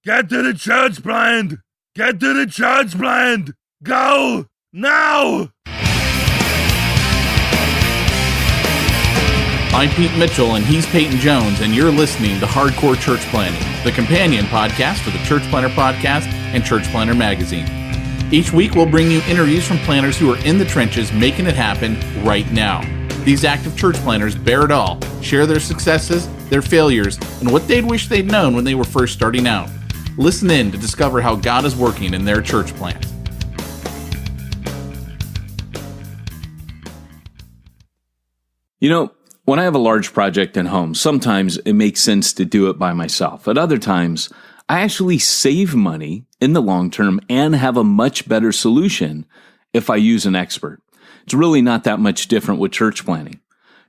Get to the church plant! Get to the church plant! Go! Now! I'm Pete Mitchell, and he's Peyton Jones, and you're listening to Hardcore Church Planting, the companion podcast for the Church Planter Podcast and Church Planter Magazine. Each week, we'll bring you interviews from planters who are in the trenches making it happen right now. These active church planters bear it all, share their successes, their failures, and what they'd wish they'd known when they were first starting out. Listen in to discover how God is working in their church plant. You know, when I have a large project at home, sometimes it makes sense to do it by myself. At other times, I actually save money in the long term and have a much better solution if I use an expert. It's really not that much different with church planting.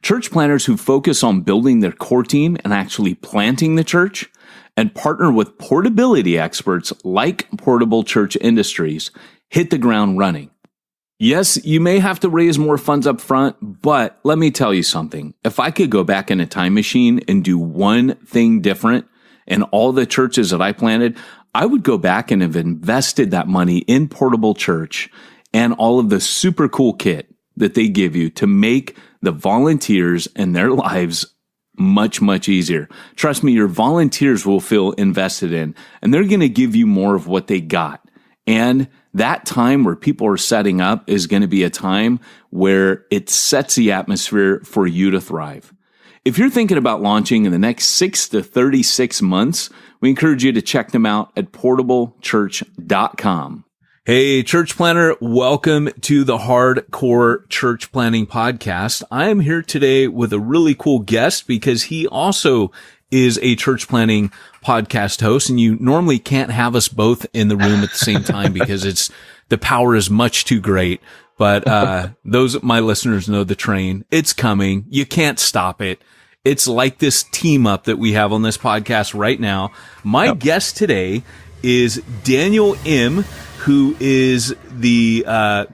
Church planters who focus on building their core team and actually planting the church and partner with portability experts like Portable Church Industries hit the ground running. Yes, you may have to raise more funds up front, but let me tell you something. If I could go back in a time machine and do one thing different in all the churches that I planted, I would go back and have invested that money in Portable Church and all of the super cool kit that they give you to make the volunteers and their lives much, much easier. Trust me, your volunteers will feel invested in, and they're going to give you more of what they got. And that time where people are setting up is going to be a time where it sets the atmosphere for you to thrive. If you're thinking about launching in the next 6 to 36 months, we encourage you to check them out at portablechurch.com. Hey, church planter, welcome to the Hardcore Church Planting Podcast. I am here today with a really cool guest because he also is a church planting podcast host, and you normally can't have us both in the room at the same time because the power is much too great. But those my listeners know the train. It's coming. You can't stop it. It's like this team up that we have on this podcast right now. My guest today is Daniel M., who is the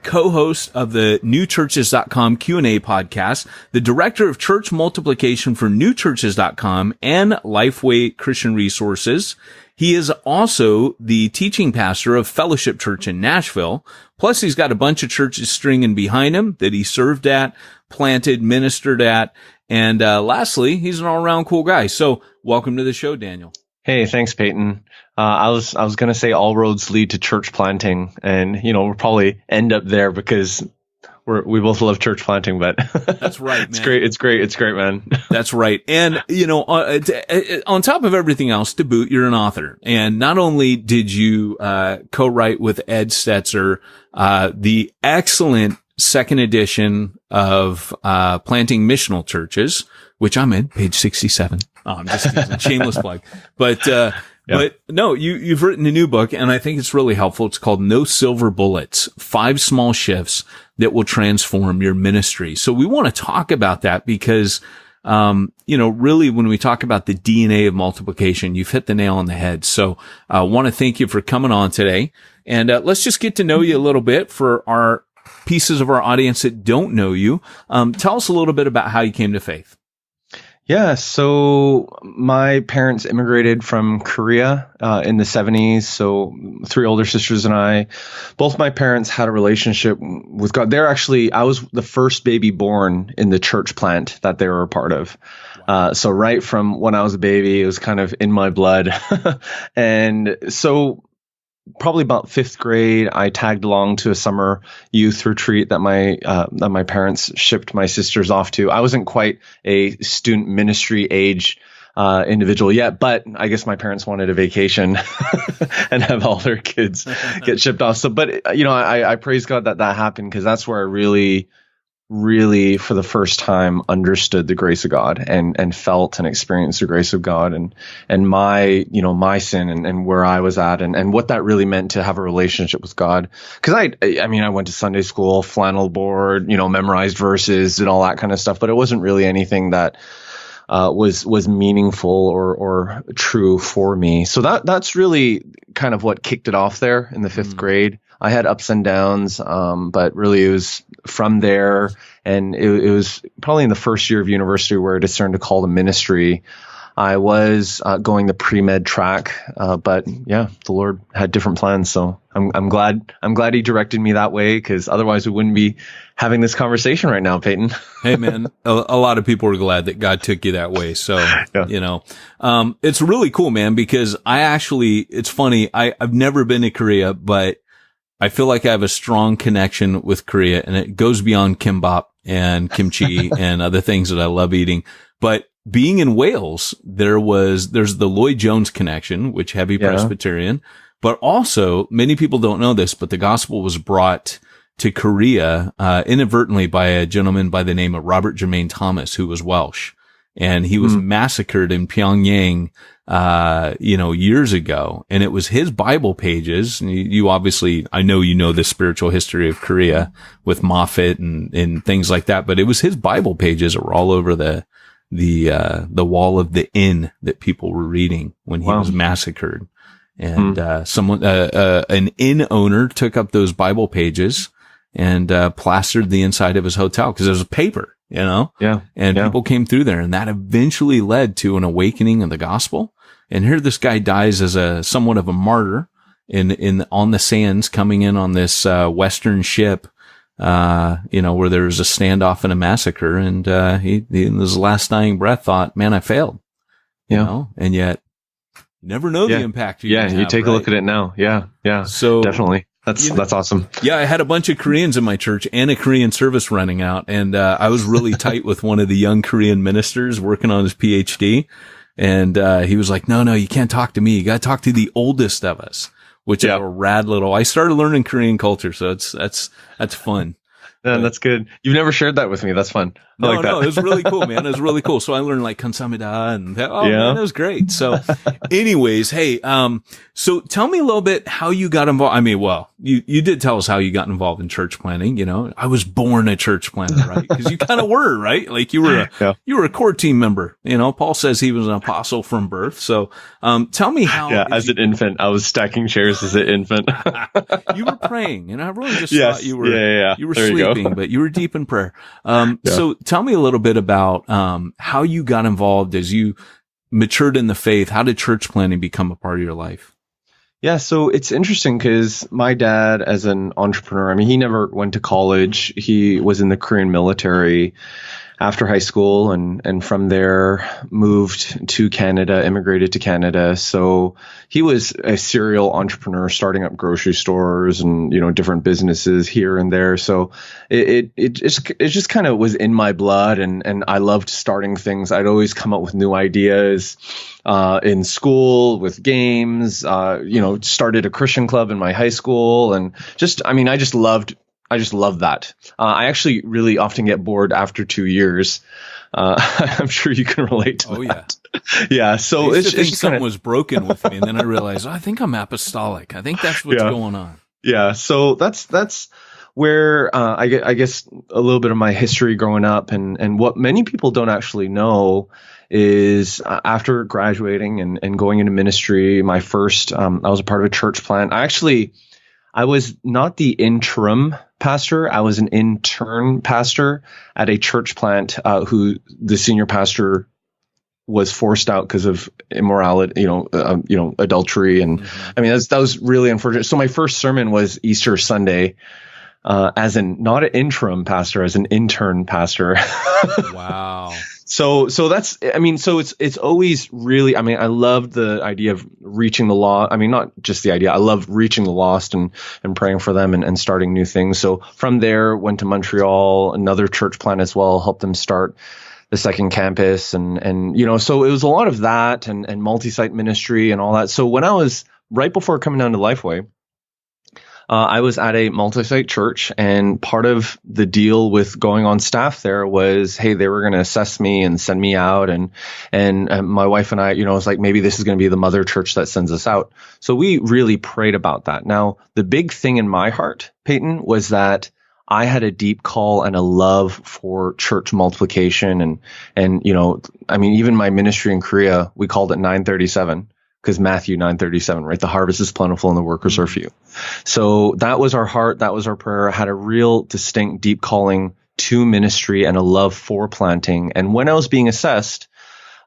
co-host of the newchurches.com Q&A podcast, the director of church multiplication for newchurches.com and Lifeway Christian Resources. He is also the teaching pastor of Fellowship Church in Nashville. Plus, he's got a bunch of churches stringing behind him that he served at, planted, ministered at. And lastly, he's an all-around cool guy. So welcome to the show, Daniel. Hey, thanks, Peyton. I was going to say all roads lead to church planting, and we'll probably end up there because we both love church planting. But that's right, man. It's great, man. That's right. And on top of everything else, to boot, you're an author, and not only did you co-write with Ed Stetzer the excellent second edition of Planting Missional Churches, which I'm in, page 67. Oh, I'm just kidding. Shameless plug. But no, you've written a new book, and I think it's really helpful. It's called No Silver Bullets, 5 Small Shifts That Will Transform Your Ministry. So we want to talk about that because, really when we talk about the DNA of multiplication, you've hit the nail on the head. So I want to thank you for coming on today. And let's just get to know you a little bit for our pieces of our audience that don't know you. Tell us a little bit about how you came to faith. Yeah, so my parents immigrated from Korea in the 70s. So 3 older sisters and I, both my parents had a relationship with God. I was the first baby born in the church plant that they were a part of. So right from when I was a baby, it was kind of in my blood. And so probably about 5th grade, I tagged along to a summer youth retreat that my parents shipped my sisters off to. I wasn't quite a student ministry age individual yet, but I guess my parents wanted a vacation and have all their kids get shipped off. So, but I praise God that happened, because that's where I really for the first time understood the grace of God and felt and experienced the grace of God and my, my sin and where I was at and what that really meant to have a relationship with God. Cause I went to Sunday school, flannel board, memorized verses and all that kind of stuff, but it wasn't really anything that was meaningful or true for me. So that's really kind of what kicked it off there in the 5th grade. I had ups and downs, but really it was from there. And it was probably in the first year of university where I discerned a call to ministry. I was going the pre-med track, but yeah, the Lord had different plans. So I'm glad He directed me that way, because otherwise we wouldn't be having this conversation right now, Peyton. Hey man, a lot of people are glad that God took you that way. So, Yeah. it's really cool, man, because it's funny. I've never been to Korea, but I feel like I have a strong connection with Korea, and it goes beyond kimbap and kimchi and other things that I love eating. But being in Wales, there's the Lloyd Jones connection, which heavy Presbyterian, but also many people don't know this, but the gospel was brought to Korea, inadvertently by a gentleman by the name of Robert Jermaine Thomas, who was Welsh, and he was massacred in Pyongyang, years ago. And it was his Bible pages. You obviously, I know you know the spiritual history of Korea with Moffat and things like that, but it was his Bible pages that were all over the wall of the inn that people were reading when he was massacred. And, an inn owner took up those Bible pages and, plastered the inside of his hotel, because it was paper, and people came through there, and that eventually led to an awakening of the gospel. And here this guy dies as somewhat of a martyr on the sands, coming in on this, Western ship, where there was a standoff and a massacre. And, he in his last dying breath thought, man, I failed, and yet you never know the impact. You take a look at it now. Yeah. So definitely. That's awesome. Yeah, I had a bunch of Koreans in my church and a Korean service running out, and I was really tight with one of the young Korean ministers working on his PhD, and he was like, "No, you can't talk to me. You got to talk to the oldest of us," which is a rad little. I started learning Korean culture, so that's fun. Yeah, that's good. You've never shared that with me. That's fun. I like that. No, it was really cool, man. It was really cool. So I learned like kamsamida and man, it was great. So anyways, hey, so tell me a little bit how you got involved. I mean, well, you did tell us how you got involved in church planting. I was born a church planter, right? Because you kind of were, right? Like you were a core team member. Paul says he was an apostle from birth. So, tell me how. Yeah, as an infant, I was stacking chairs as an infant. You were praying, and I really just thought you were, you were there sleeping, but you were deep in prayer. So tell me a little bit about, how you got involved as you matured in the faith. How did church planting become a part of your life? Yeah, so it's interesting because my dad, as an entrepreneur, he never went to college. He was in the Korean military after high school, and from there moved to Canada, immigrated to Canada. So he was a serial entrepreneur, starting up grocery stores and, different businesses here and there. So it just kind of was in my blood, and I loved starting things. I'd always come up with new ideas in school with games, started a Christian club in my high school, and I just loved that. I actually really often get bored after 2 years. I'm sure you can relate to that. Yeah. So it's just something was broken with me, and then I realized, I think I'm apostolic. I think that's what's going on. Yeah. So that's where I guess a little bit of my history growing up, and what many people don't actually know is after graduating and going into ministry, my first I was a part of a church plant. I was not the interim pastor. I was an intern pastor at a church plant who the senior pastor was forced out because of immorality, adultery. And that was really unfortunate. So my first sermon was Easter Sunday, as not an interim pastor, as an intern pastor. Wow. So that's, so it's always really, I love the idea of reaching the lost. Not just the idea. I love reaching the lost and praying for them and starting new things. So from there, went to Montreal, another church plant as well, helped them start the second campus. And so it was a lot of that and multi-site ministry and all that. So when I was right before coming down to Lifeway, I was at a multi-site church, and part of the deal with going on staff there was, hey, they were going to assess me and send me out. And my wife and I, was like, maybe this is going to be the mother church that sends us out. So we really prayed about that. Now, the big thing in my heart, Peyton, was that I had a deep call and a love for church multiplication. And even my ministry in Korea, we called it 937. Because Matthew 9:37, right? The harvest is plentiful and the workers are few. So that was our heart. That was our prayer. I had a real distinct, deep calling to ministry and a love for planting. And when I was being assessed,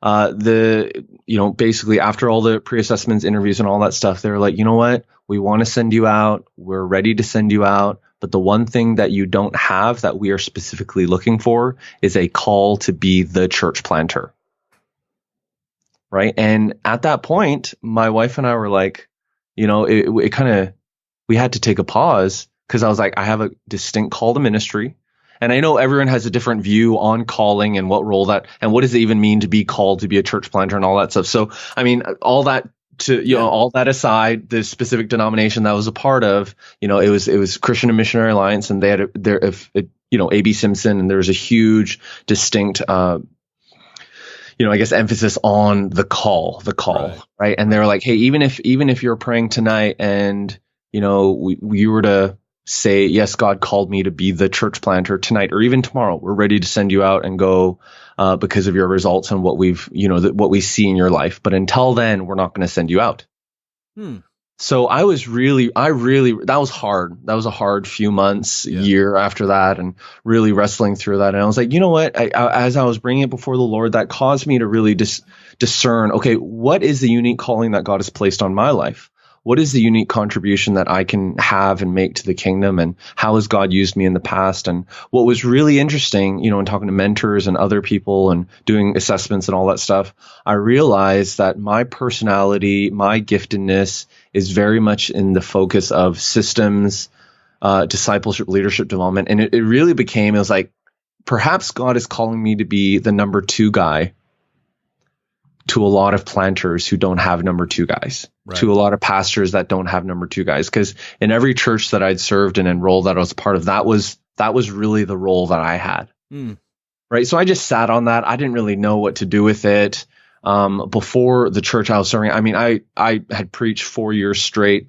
basically after all the pre-assessments, interviews, and all that stuff, they were like, you know what? We want to send you out. We're ready to send you out. But the one thing that you don't have that we are specifically looking for is a call to be the church planter. Right. And at that point, my wife and I were like, we had to take a pause, because I was like, I have a distinct call to ministry. And I know everyone has a different view on calling and what role that, and what does it even mean to be called to be a church planter and all that stuff. So, I mean, all that all that aside, the specific denomination that I was a part of, it was Christian and Missionary Alliance, and they had A.B. Simpson, and there was a huge, distinct, I guess emphasis on the call, right? And they were like, hey, even if you're praying tonight and, we were to say, yes, God called me to be the church planter tonight or even tomorrow, we're ready to send you out and go because of your results and what what we see in your life. But until then, we're not going to send you out. So that was hard. That was a hard few months, year after that, and really wrestling through that. And I was like, you know what? As I was bringing it before the Lord, that caused me to really discern, okay, what is the unique calling that God has placed on my life? What is the unique contribution that I can have and make to the kingdom? And how has God used me in the past? And what was really interesting, in talking to mentors and other people and doing assessments and all that stuff, I realized that my personality, my giftedness is very much in the focus of systems, discipleship, leadership development. And it really it was like, perhaps God is calling me to be the number 2 guy to a lot of planters who don't have number 2 guys, right, to a lot of pastors that don't have number 2 guys. Because in every church that I'd served and enrolled that I was part of, that was really the role that I had. Right. So I just sat on that. I didn't really know what to do with it. Before the church I was serving, I mean, I had preached 4 years straight,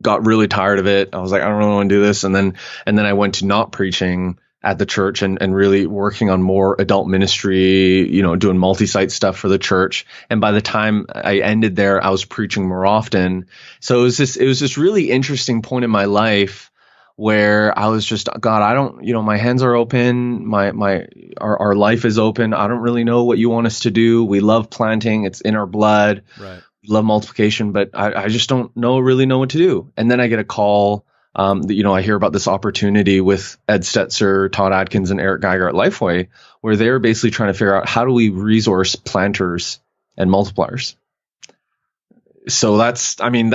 got really tired of it. I was like, I don't really want to do this. And then I went to not preaching at the church and really working on more adult ministry, doing multi-site stuff for the church. And by the time I ended there, I was preaching more often. So it was this really interesting point in my life where I was just, God, I don't, my hands are open. Our life is open. I don't really know what you want us to do. We love planting. It's in our blood. Right. We love multiplication, but I just don't really know what to do. And then I get a call. I hear about this opportunity with Ed Stetzer, Todd Adkins, and Eric Geiger at Lifeway, where they're basically trying to figure out how do we resource planters and multipliers. So that's kind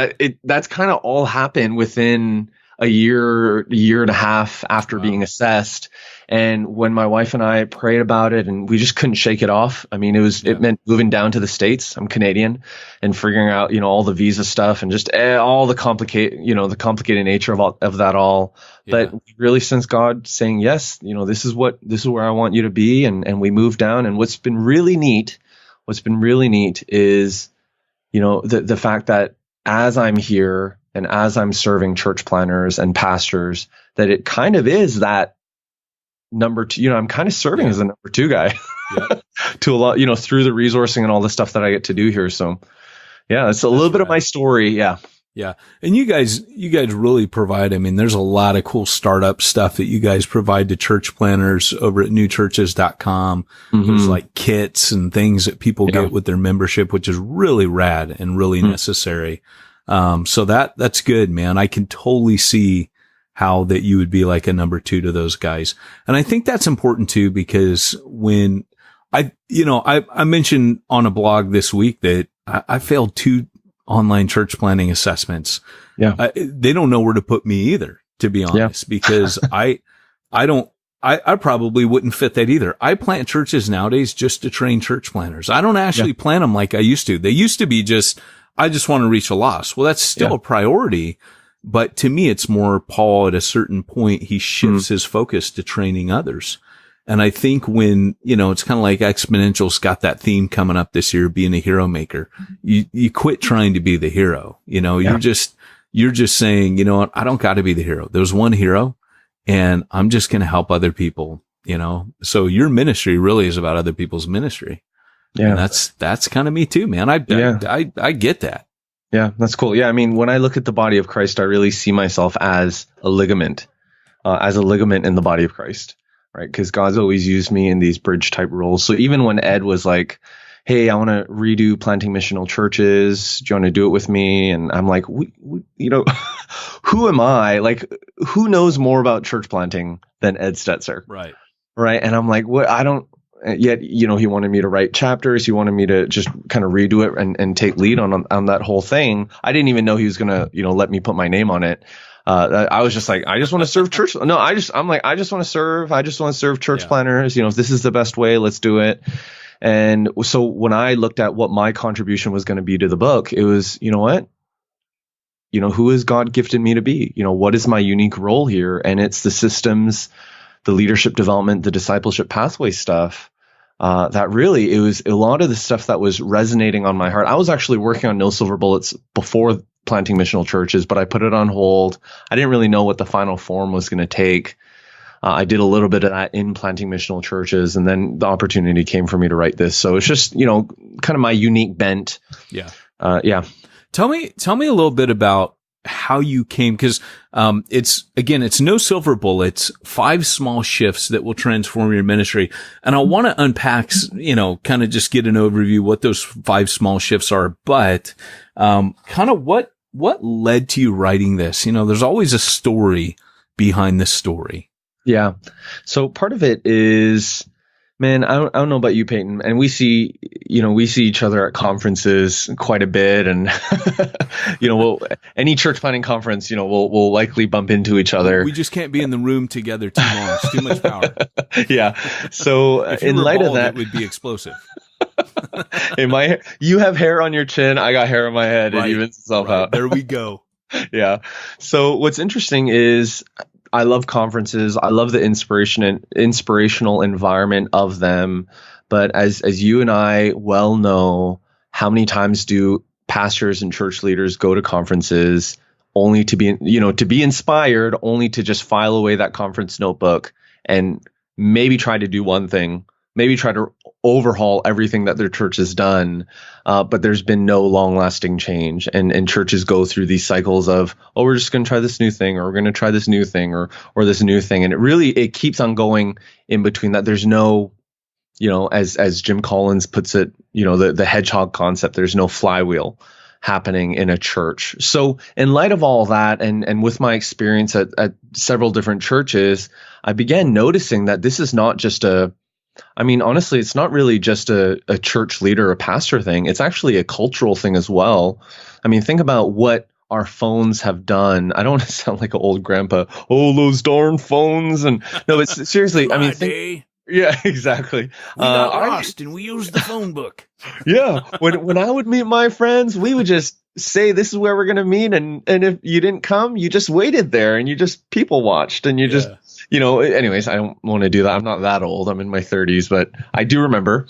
of all happened within a year and a half after being assessed. And when my wife and I prayed about it, and we just couldn't shake it off. I mean, it meant moving down to the States. I'm Canadian, and figuring out, all the visa stuff and just all the complicated nature of that all. Yeah. But really, since God saying, yes, this is where I want you to be. And we moved down. And what's been really neat is, the fact that as I'm here and as I'm serving church planners and pastors, that it kind of is that number 2, I'm kind of serving as a number 2 guy to a lot, through the resourcing and all the stuff that I get to do here. So it's a little bit of my story. Yeah. Yeah. And you guys really provide, there's a lot of cool startup stuff that you guys provide to church planners over at newchurches.com. Mm-hmm. There's like kits and things that people get with their membership, which is really rad and really necessary. So that's good, man. I can totally see how that you would be like a number 2 to those guys. And I think that's important too, because when I mentioned on a blog this week that I failed 2 online church planning assessments. Yeah. They don't know where to put me either, to be honest, because I probably wouldn't fit that either. I plant churches nowadays just to train church planners. I don't actually plant them like I used to. They used to be I just want to reach a lost. Well, that's still a priority. But to me, it's more Paul at a certain point, he shifts his focus to training others. And I think when, it's kind of like Exponential's got that theme coming up this year, being a hero maker. You quit trying to be the hero. You're just saying, you know what? I don't got to be the hero. There's one hero and I'm just going to help other people, So your ministry really is about other people's ministry. Yeah. And that's kind of me too, man. I get that. Yeah, that's cool. Yeah, when I look at the body of Christ, I really see myself as a ligament in the body of Christ. right? Because God's always used me in these bridge type roles. So even when Ed was like, hey, I want to redo planting missional churches. Do you want to do it with me? And I'm like, who am I? Like, who knows more about church planting than Ed Stetzer? Right. Right. And I'm like, what? I don't yet, he wanted me to write chapters. He wanted me to just kind of redo it and take lead on that whole thing. I didn't even know he was going to, let me put my name on it. I was just like, I just want to serve church. No, I just want to serve. I just want to serve church planners. If this is the best way, let's do it. And so when I looked at what my contribution was going to be to the book, it was, who has God gifted me to be? What is my unique role here? And it's the systems, the leadership development, the discipleship pathway stuff. That really, it was a lot of the stuff that was resonating on my heart. I was actually working on No Silver Bullets before planting missional churches, but I put it on hold. I didn't really know what the final form was going to take. I did a little bit of that in planting missional churches, and then the opportunity came for me to write this. So it's just, kind of my unique bent. Yeah. Yeah. Tell me a little bit about how you came, because it's no silver bullets, 5 small shifts that will transform your ministry. And I want to unpack, kind of just get an overview what those 5 small shifts are, but kind of what led to you writing this? There's always a story behind the story. Yeah. So part of it is, man, I don't know about you, Peyton, and we see each other at conferences quite a bit, and any church planting conference, we'll likely bump into each other. We just can't be in the room together too long. It's too much power. Yeah. So in light of that, it would be explosive. You have hair on your chin, I got hair on my head. Right. It evens itself out. There we go. Yeah. So what's interesting is, I love conferences. I love the inspirational environment of them. But as you and I well know, how many times do pastors and church leaders go to conferences only to be inspired, only to just file away that conference notebook and maybe try to do one thing, maybe try to overhaul everything that their church has done, but there's been no long-lasting change. And churches go through these cycles of, we're just going to try this new thing, or we're going to try this new thing, or this new thing. And it keeps on going in between that. There's no, as Jim Collins puts it, the hedgehog concept, there's no flywheel happening in a church. So in light of all that, and with my experience at several different churches, I began noticing that this is not just honestly, it's not really just a church leader or pastor thing. It's actually a cultural thing as well. Think about what our phones have done. I don't want to sound like an old grandpa. Oh, those darn phones. And no, but seriously, yeah, exactly. We got lost and we used the phone book. Yeah. When I would meet my friends, we would just say, this is where we're going to meet. And if you didn't come, you just waited there and you just people watched and you just, anyways, I don't want to do that. I'm not that old. I'm in my 30s, but I do remember.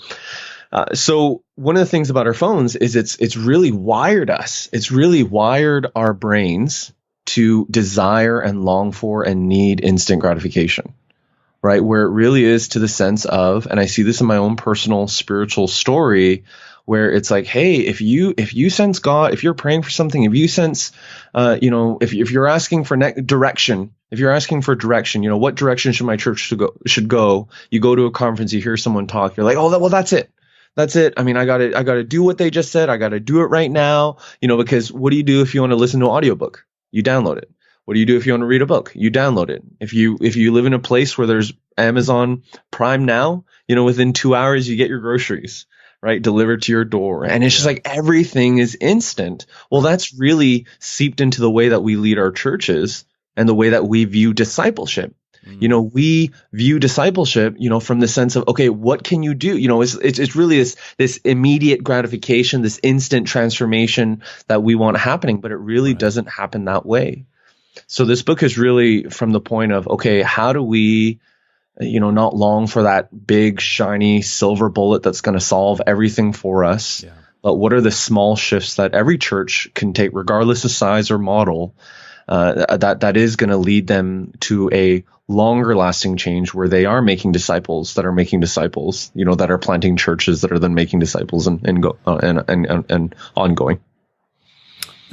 So one of the things about our phones is it's really wired us. It's really wired our brains to desire and long for and need instant gratification, right? Where it really is to the sense of, and I see this in my own personal spiritual story, where it's like, hey, if you sense God, if you're praying for something, if you sense, if you're asking for direction, what direction should my church should go? You go to a conference, you hear someone talk, you're like, well, that's it. That's it. I got to do what they just said. I got to do it right now, because what do you do if you want to listen to an audiobook? You download it. What do you do if you want to read a book? You download it. If you live in a place where there's Amazon Prime now, within 2 hours, you get your groceries, right, delivered to your door. And it's just like everything is instant. Well, that's really seeped into the way that we lead our churches and the way that we view discipleship. We view discipleship, from the sense of, okay, what can you do? It's really this immediate gratification, this instant transformation that we want happening, but it really doesn't happen that way. So this book is really from the point of, okay, how do we, not long for that big, shiny silver bullet that's going to solve everything for us, but what are the small shifts that every church can take, regardless of size or model, that is going to lead them to a longer lasting change where they are making disciples that are making disciples, that are planting churches that are then making disciples and ongoing.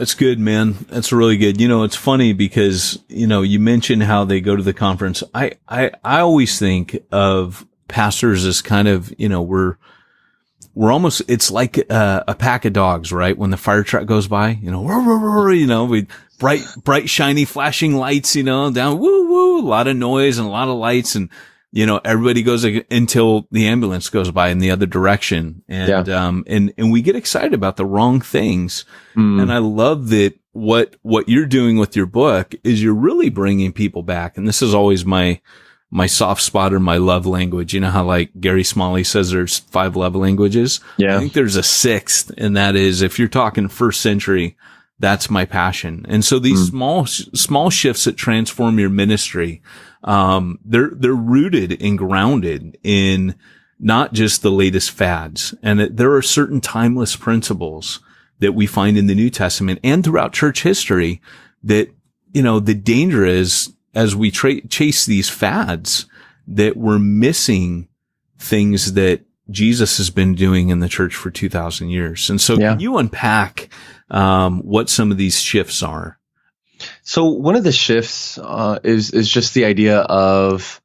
That's good, man. That's really good. It's funny because, you mentioned how they go to the conference. I always think of pastors as kind of, we're almost, it's like a pack of dogs, right? When the fire truck goes by, we bright, shiny, flashing lights, down, woo, woo, a lot of noise and a lot of lights. And, everybody goes until the ambulance goes by in the other direction. And, and we get excited about the wrong things. And I love that what you're doing with your book is you're really bringing people back. And this is always my soft spot or my love language. You know how like Gary Smalley says there's 5 love languages? Yeah. I think there's a 6th, and that is if you're talking first century, that's my passion. And so these small shifts that transform your ministry, they're rooted and grounded in not just the latest fads. And that there are certain timeless principles that we find in the New Testament and throughout church history that, the danger is as we chase these fads that we're missing things that Jesus has been doing in the church for 2,000 years. And so can you unpack what some of these shifts are? So one of the shifts is just the idea of,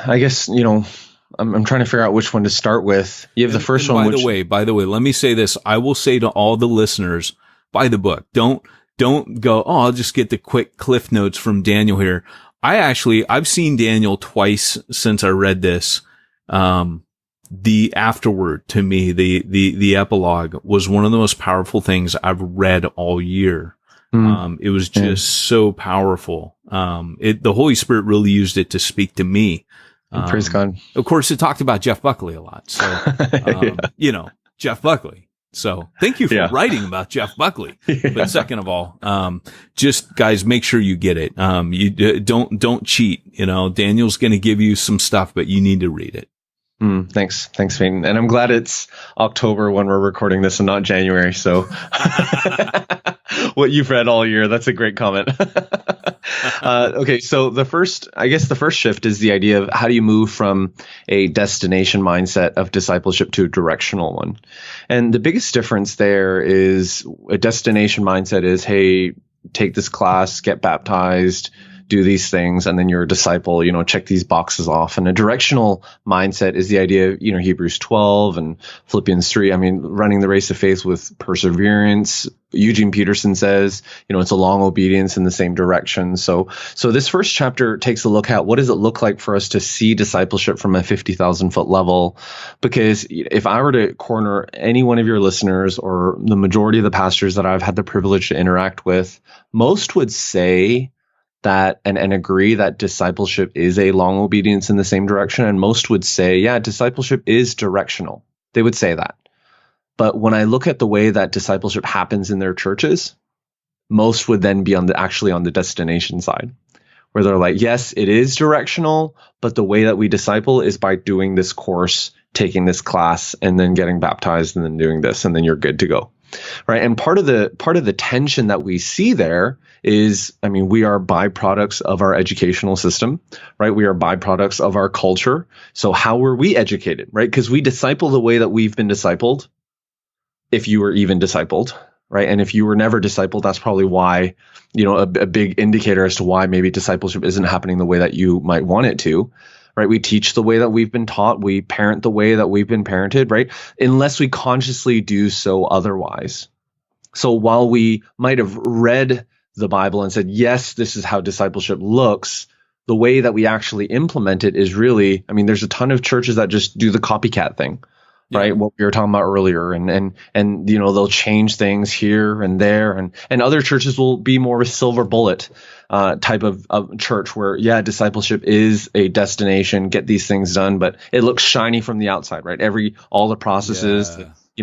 I guess, I'm trying to figure out which one to start with. You have the first one. By the way, let me say this. I will say to all the listeners, buy the book. Don't go, I'll just get the quick cliff notes from Daniel here. I've seen Daniel twice since I read this. The afterword to me, the epilogue was one of the most powerful things I've read all year. It was just so powerful. The Holy Spirit really used it to speak to me. Praise God. Of course, it talked about Jeff Buckley a lot. So, Jeff Buckley. So thank you for writing about Jeff Buckley. But second of all, just guys, make sure you get it. You don't cheat. Daniel's going to give you some stuff, but you need to read it. Thanks, Peyton. And I'm glad it's October when we're recording this and not January. So what you've read all year, that's a great comment. Okay, so the first shift is the idea of how do you move from a destination mindset of discipleship to a directional one. And the biggest difference there is a destination mindset is, hey, take this class, get baptized, do these things, and then you're a disciple, check these boxes off. And a directional mindset is the idea of, Hebrews 12 and Philippians 3. I mean, running the race of faith with perseverance. Eugene Peterson says, it's a long obedience in the same direction. So this first chapter takes a look at what does it look like for us to see discipleship from a 50,000 foot level? Because if I were to corner any one of your listeners or the majority of the pastors that I've had the privilege to interact with, most would say that and agree that discipleship is a long obedience in the same direction. And most would say, yeah, discipleship is directional. They would say that. But when I look at the way that discipleship happens in their churches, most would then be on the destination side, where they're like, yes, it is directional, but the way that we disciple is by doing this course, taking this class, and then getting baptized, and then doing this, and then you're good to go. Right. And part of the tension that we see there is, we are byproducts of our educational system, right? We are byproducts of our culture. So how were we educated, right? Because we disciple the way that we've been discipled, if you were even discipled, right? And if you were never discipled, that's probably why, a big indicator as to why maybe discipleship isn't happening the way that you might want it to. Right? We teach the way that we've been taught. We parent the way that we've been parented, right? Unless we consciously do so otherwise. So while we might have read the Bible and said, yes, this is how discipleship looks, the way that we actually implement it is really, there's a ton of churches that just do the copycat thing, right? What we were talking about earlier. And they'll change things here and there. And other churches will be more of a silver bullet type of church where, discipleship is a destination, get these things done, but it looks shiny from the outside, right? All the processes,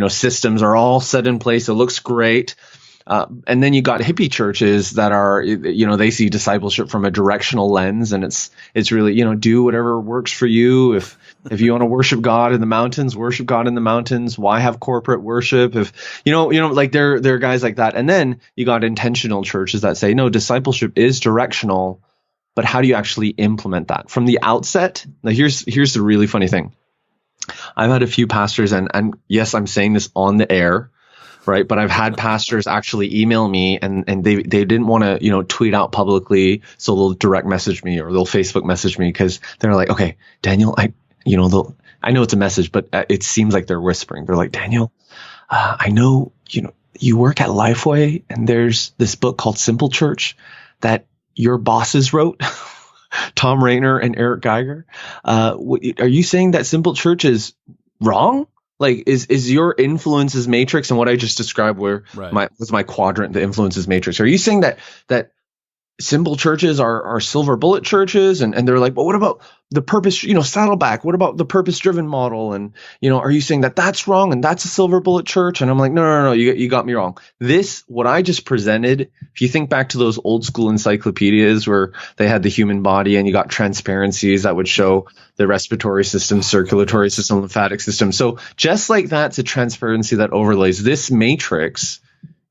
systems are all set in place. It looks great. And then you got hippie churches that are, they see discipleship from a directional lens, and it's really, do whatever works for you. If you want to worship God in the mountains, worship God in the mountains. Why have corporate worship? If like there are guys like that. And then you got intentional churches that say, no, discipleship is directional, but how do you actually implement that from the outset? Now here's the really funny thing. I've had a few pastors, and yes, I'm saying this on the air, right? But I've had pastors actually email me and they didn't want to, tweet out publicly. So they'll direct message me or they'll Facebook message me because they're like, okay, Daniel, I know it's a message, but it seems like they're whispering. They're like, Daniel, I know, you work at Lifeway and there's this book called Simple Church that your bosses wrote, Tom Rainer and Eric Geiger. Are you saying that Simple Church is wrong? Like, is your influences matrix and what I just described was my quadrant, the influences matrix? Are you saying that simple churches are silver bullet churches? And they're like, but what about the purpose, Saddleback? What about the purpose driven model? And, are you saying that that's wrong and that's a silver bullet church? And I'm like, no, you got me wrong. What I just presented, if you think back to those old school encyclopedias where they had the human body and you got transparencies that would show the respiratory system, circulatory system, lymphatic system. So just like that's a transparency that overlays, this matrix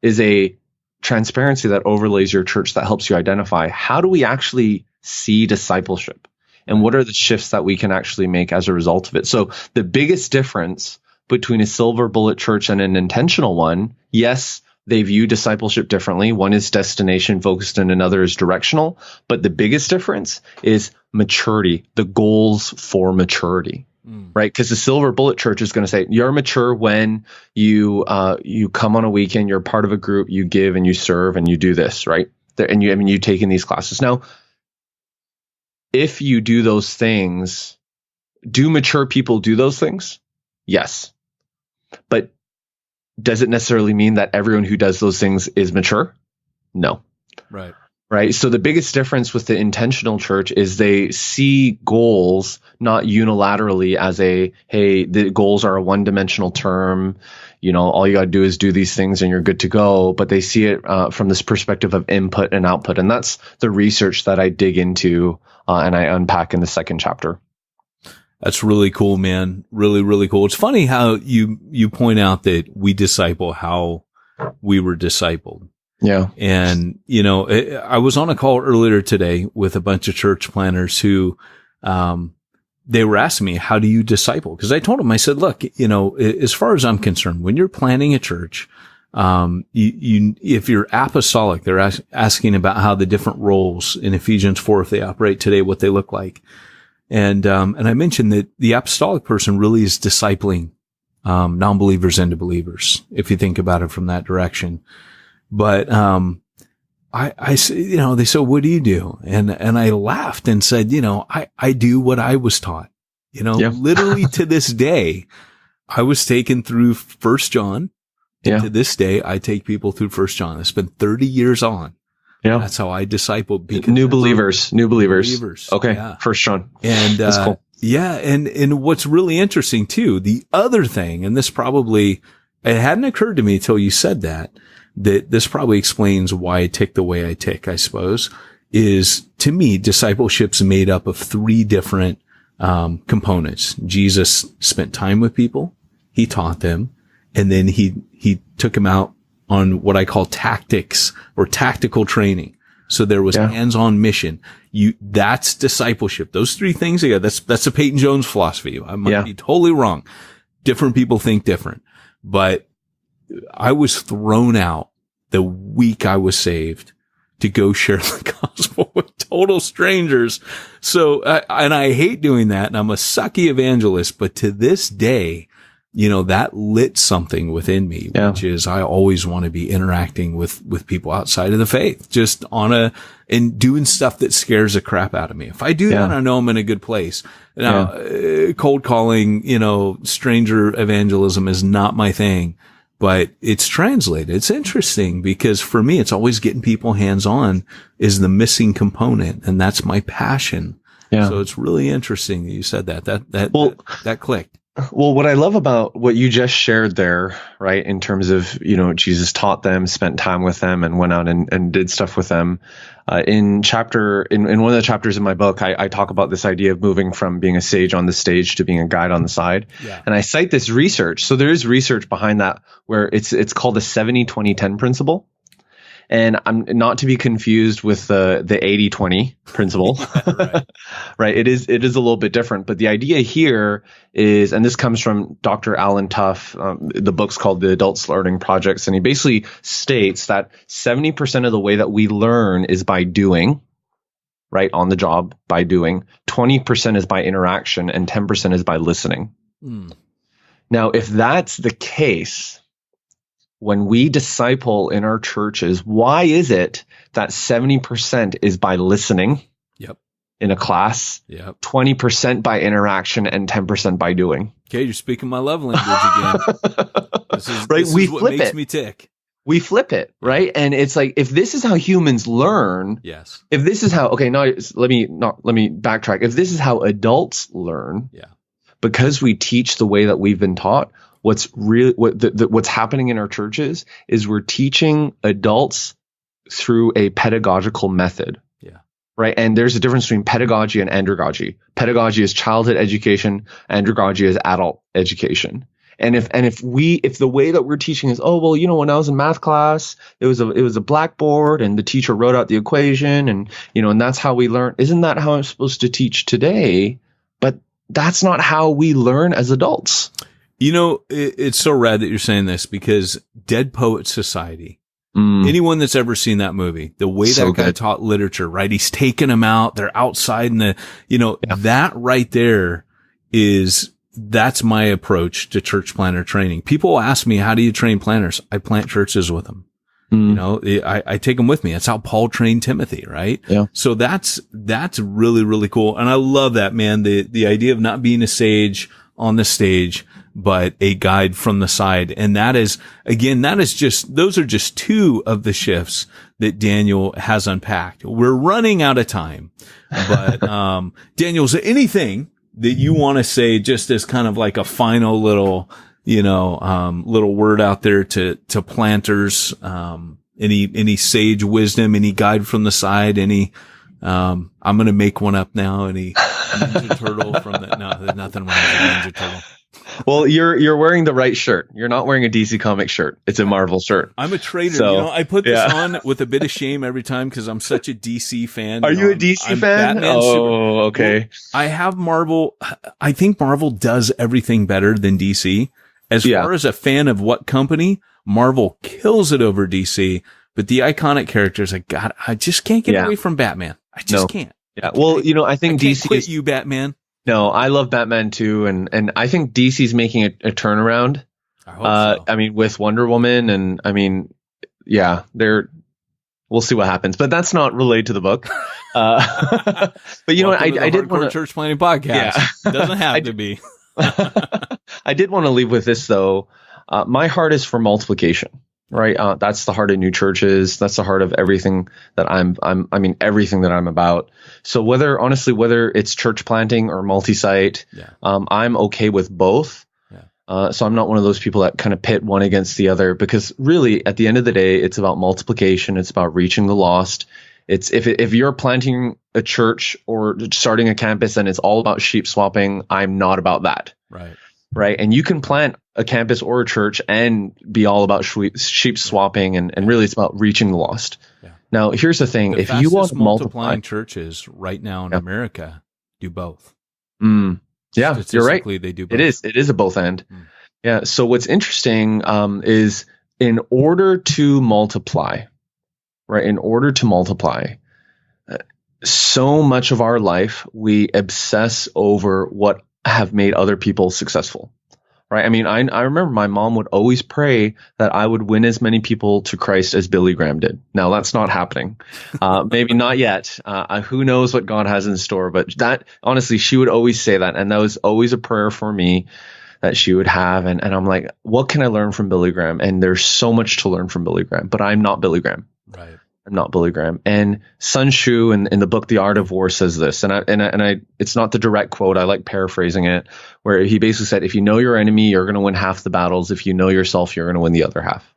is a transparency that overlays your church that helps you identify how do we actually see discipleship and what are the shifts that we can actually make as a result of it. So the biggest difference between a silver bullet church and an intentional one, yes, they view discipleship differently. One is destination focused and another is directional. But the biggest difference is maturity, the goals for maturity. Right? Because the silver bullet church is going to say you're mature when you come on a weekend, you're part of a group, you give and you serve and you do this, right? And you take in these classes. Now, if you do those things, do mature people do those things? Yes. But does it necessarily mean that everyone who does those things is mature? No. Right. So the biggest difference with the intentional church is they see goals not unilaterally as hey, the goals are a one-dimensional term. All you got to do is do these things and you're good to go. But they see it from this perspective of input and output. And that's the research that I dig into and I unpack in the second chapter. That's really cool, man. Really, really cool. It's funny how you point out that we disciple how we were discipled. Yeah. And, I was on a call earlier today with a bunch of church planners who, they were asking me, how do you disciple? Because I told them, I said, look, as far as I'm concerned, when you're planning a church, if you're apostolic, they're asking about how the different roles in Ephesians 4, if they operate today, what they look like. And I mentioned that the apostolic person really is discipling, non-believers into believers, if you think about it from that direction. But, I they said, what do you do? And I laughed and said, I do what I was taught, literally to this day, I was taken through 1 John. And to this day, I take people through 1 John. It's been 30 years on. Yeah. That's how I disciple new believers. Okay. Yeah. 1 John. And, that's cool. Yeah. And what's really interesting too, the other thing, and this probably, it hadn't occurred to me until you said that this probably explains why I tick the way I tick, I suppose, is to me, discipleship's made up of 3 different, components. Jesus spent time with people. He taught them. And then he took them out on what I call tactics or tactical training. So there was hands-on mission. That's discipleship. Those 3 things together. That's a Peyton Jones philosophy. I might be totally wrong. Different people think different, but I was thrown out the week I was saved to go share the gospel with total strangers. So, and I hate doing that. And I'm a sucky evangelist, but to this day, that lit something within me, which is I always want to be interacting with people outside of the faith, just and doing stuff that scares the crap out of me. If I do that, I know I'm in a good place. Now, cold calling, stranger evangelism is not my thing. But it's translated. It's interesting because for me, it's always getting people hands-on is the missing component. And that's my passion. Yeah. So it's really interesting that you said that. That clicked. Well, what I love about what you just shared there, right, in terms of, Jesus taught them, spent time with them, and went out and did stuff with them. In one of the chapters in my book, I talk about this idea of moving from being a sage on the stage to being a guide on the side. Yeah. And I cite this research. So there is research behind that where it's called the 70-20-10 principle. And I'm not to be confused with the 80-20 principle. Right. Right. It is a little bit different. But the idea here is, and this comes from Dr. Alan Tuff, the book's called The Adults Learning Projects. And he basically states that 70% of the way that we learn is by doing, right, on the job, by doing. 20% is by interaction, and 10% is by listening. Now, if that's the case, when we disciple in our churches, why is it that 70% is by listening in a class, 20% by interaction, and 10% by doing? Okay, you're speaking my love language again. This is what makes me tick. We flip it, right? And it's like, if this is how humans learn, if this is how, okay, let me backtrack. If this is how adults learn, because we teach the way that we've been taught, what's happening in our churches is we're teaching adults through a pedagogical method. Right. And there's a difference between pedagogy and andragogy. Pedagogy is childhood education. Andragogy is adult education. And if the way that we're teaching is, oh, well, when I was in math class, it was a blackboard and the teacher wrote out the equation and that's how we learn. Isn't that how I'm supposed to teach today? But that's not how we learn as adults. It's so rad that you're saying this, because Dead Poets Society, anyone that's ever seen that movie, the way that guy taught literature, right? He's taking them out. They're outside in the, that right there that's my approach to church planner training. People ask me, how do you train planners? I plant churches with them. I take them with me. That's how Paul trained Timothy, right? Yeah. So that's really, really cool. And I love that, man. The idea of not being a sage on the stage, but a guide from the side. And those are just two of the shifts that Daniel has unpacked. We're running out of time, but, Daniel, is there anything that you want to say just as kind of like a final little, little word out there to planters, any sage wisdom, any guide from the side, I'm going to make one up now. Any Ninja Turtle from the, no, there's nothing wrong with a Ninja Turtle. Well, you're wearing the right shirt. You're not wearing a DC comic shirt. It's a Marvel shirt. I'm a traitor. So, I put this on with a bit of shame every time because I'm such a DC fan. Are you a DC fan? Okay. Well, I have Marvel. I think Marvel does everything better than DC. As far as a fan of what company, Marvel kills it over DC. But the iconic characters, I just can't get away from Batman. I just can't. Yeah. Well, I think DC quit you, Batman. No, I love Batman too, and I think DC's making a turnaround. I hope so. I mean, with Wonder Woman, and I mean, we'll see what happens. But that's not related to the book. But what? I did want to church planning podcast. Yeah. It doesn't have to be. I did want to leave with this though. My heart is for multiplication. Right. That's the heart of new churches. That's the heart of everything that everything that I'm about. So whether it's church planting or multi-site, I'm okay with both. Yeah. So I'm not one of those people that kind of pit one against the other, because really at the end of the day, it's about multiplication. It's about reaching the lost. It's if you're planting a church or starting a campus and it's all about sheep swapping, I'm not about that. Right. And you can plant a campus or a church and be all about sheep swapping. And really it's about reaching the lost. Yeah. Now, here's the thing. If you want to multiply churches right now in America, do both. Yeah, you're right. They do both. It is a both end. Yeah. So what's interesting is in order to multiply, so much of our life, we obsess over what have made other people successful, right? I mean, I remember my mom would always pray that I would win as many people to Christ as Billy Graham did. Now that's not happening. Maybe not yet. Who knows what God has in store, but that honestly, she would always say that. And that was always a prayer for me that she would have. And I'm like, what can I learn from Billy Graham? And there's so much to learn from Billy Graham, but I'm not Billy Graham. Right. I'm not Billy Graham. And Sun Tzu in the book The Art of War says this, and I it's not the direct quote. I like paraphrasing it, where he basically said, if you know your enemy, you're going to win half the battles. If you know yourself, you're going to win the other half.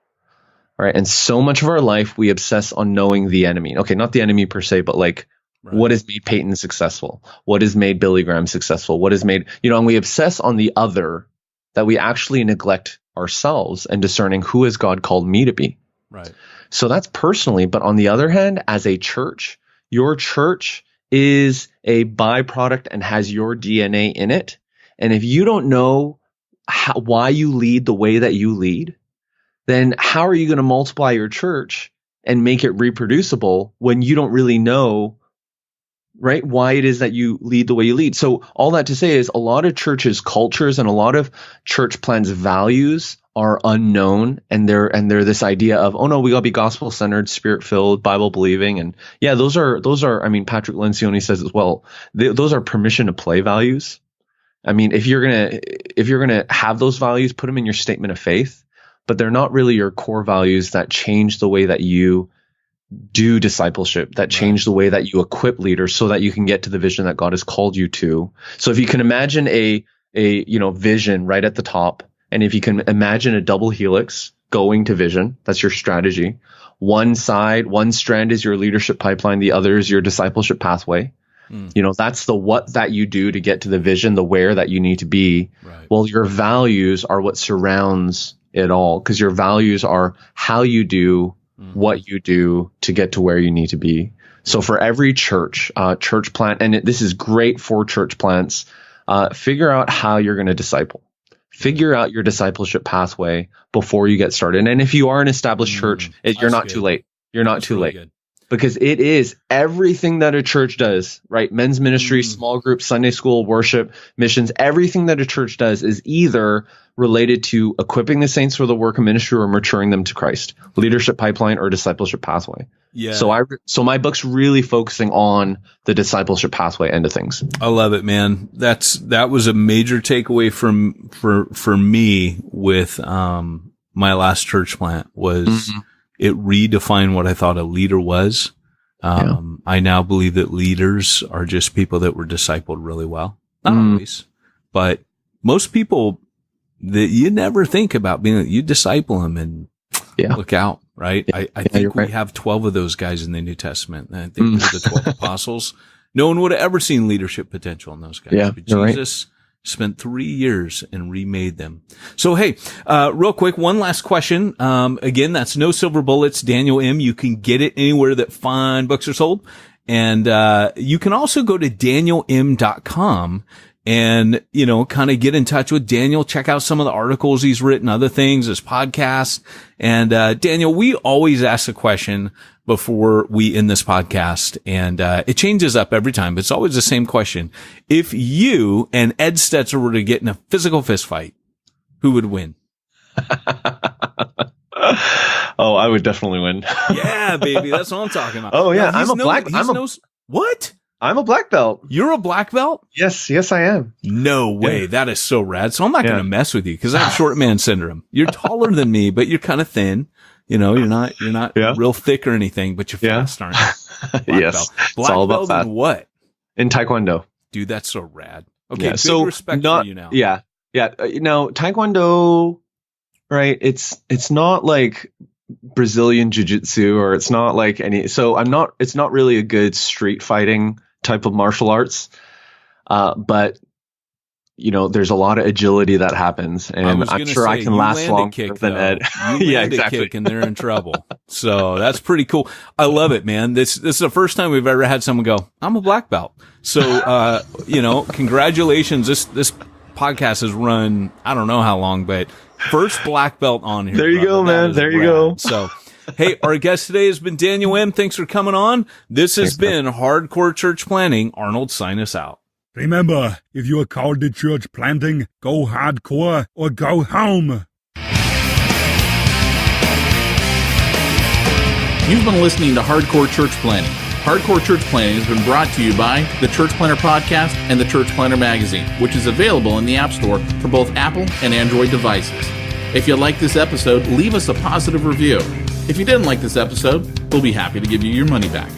All right. And so much of our life, we obsess on knowing the enemy. Okay, not the enemy per se, but like what has made Peyton successful? What has made Billy Graham successful? What has made, and we obsess on the other, that we actually neglect ourselves and discerning who has God called me to be. Right. So that's personally. But on the other hand, as a church, your church is a byproduct and has your DNA in it. And if you don't know why you lead the way that you lead, then how are you going to multiply your church and make it reproducible when you don't really know, right, why it is that you lead the way you lead? So all that to say is a lot of churches' cultures and a lot of church plans' values are unknown, and they're this idea of, oh no, we gotta be gospel centered, spirit filled, Bible believing, and yeah, those are. I mean, Patrick Lencioni says as well. Those are permission to play values. I mean, if you're gonna have those values, put them in your statement of faith, but they're not really your core values that change the way that you do discipleship, that change the way that you equip leaders so that you can get to the vision that God has called you to. So if you can imagine a vision right at the top. And if you can imagine a double helix going to vision, that's your strategy. One strand is your leadership pipeline. The other is your discipleship pathway. That's the what that you do to get to the vision, the where that you need to be. Right. Well, your values are what surrounds it all, because your values are how you do what you do to get to where you need to be. So for every church plant, and this is great for church plants, figure out how you're going to disciple. Figure out your discipleship pathway before you get started. And if you are an established church, you're not too late. You're not too late. Good. Because it is everything that a church does, right? Men's ministry, small group, Sunday school, worship, missions, everything that a church does is either related to equipping the saints for the work of ministry or maturing them to Christ, leadership pipeline or discipleship pathway. Yeah. So my book's really focusing on the discipleship pathway end of things. I love it, man. That was a major takeaway for me with my last church plant was it redefined what I thought a leader was. I now believe that leaders are just people that were discipled really well. Not always, but most people that you never think about being, you disciple them and look out. Right. I think we have 12 of those guys in the New Testament. I think they're the 12 apostles. No one would have ever seen leadership potential in those guys. Yeah, but Jesus spent 3 years and remade them. So, hey, real quick, one last question. Again, that's No Silver Bullets, Daniel M. You can get it anywhere that fine books are sold. And you can also go to danielm.com and, kind of get in touch with Daniel, check out some of the articles he's written, other things, his podcast. And, Daniel, we always ask a question before we end this podcast, and, it changes up every time, but it's always the same question. If you and Ed Stetzer were to get in a physical fist fight, who would win? Oh, I would definitely win. Yeah, baby. That's what I'm talking about. Oh, yeah. What? I'm a black belt. You're a black belt? Yes, I am. No way. Yeah. That is so rad. So I'm not going to mess with you because I have short man syndrome. You're taller than me, but you're kind of thin. You're not real thick or anything, but you're fast, aren't you? Yes. Belt. Black all belt in what? In Taekwondo. Dude, that's so rad. Okay, so respect for you now. Yeah. Taekwondo, right? It's not like Brazilian jiu-jitsu, or it's not like it's not really a good street fighting type of martial arts. But there's a lot of agility that happens, and I'm sure I can last longer than Ed. Yeah, exactly. Kick and they're in trouble. So that's pretty cool. I love it, man. This is the first time we've ever had someone go, I'm a black belt. So, congratulations. This podcast has run, I don't know how long, but first black belt on here. There you go, man. There you go. So, hey, our guest today has been Daniel M. Thanks for coming on. This has been Hardcore Church Planting. Arnold, sign us out. Remember, if you are called to church planting, go hardcore or go home. You've been listening to Hardcore Church Planting. Hardcore Church Planting has been brought to you by the Church Planter Podcast and the Church Planter Magazine, which is available in the App Store for both Apple and Android devices. If you like this episode, leave us a positive review. If you didn't like this episode, we'll be happy to give you your money back.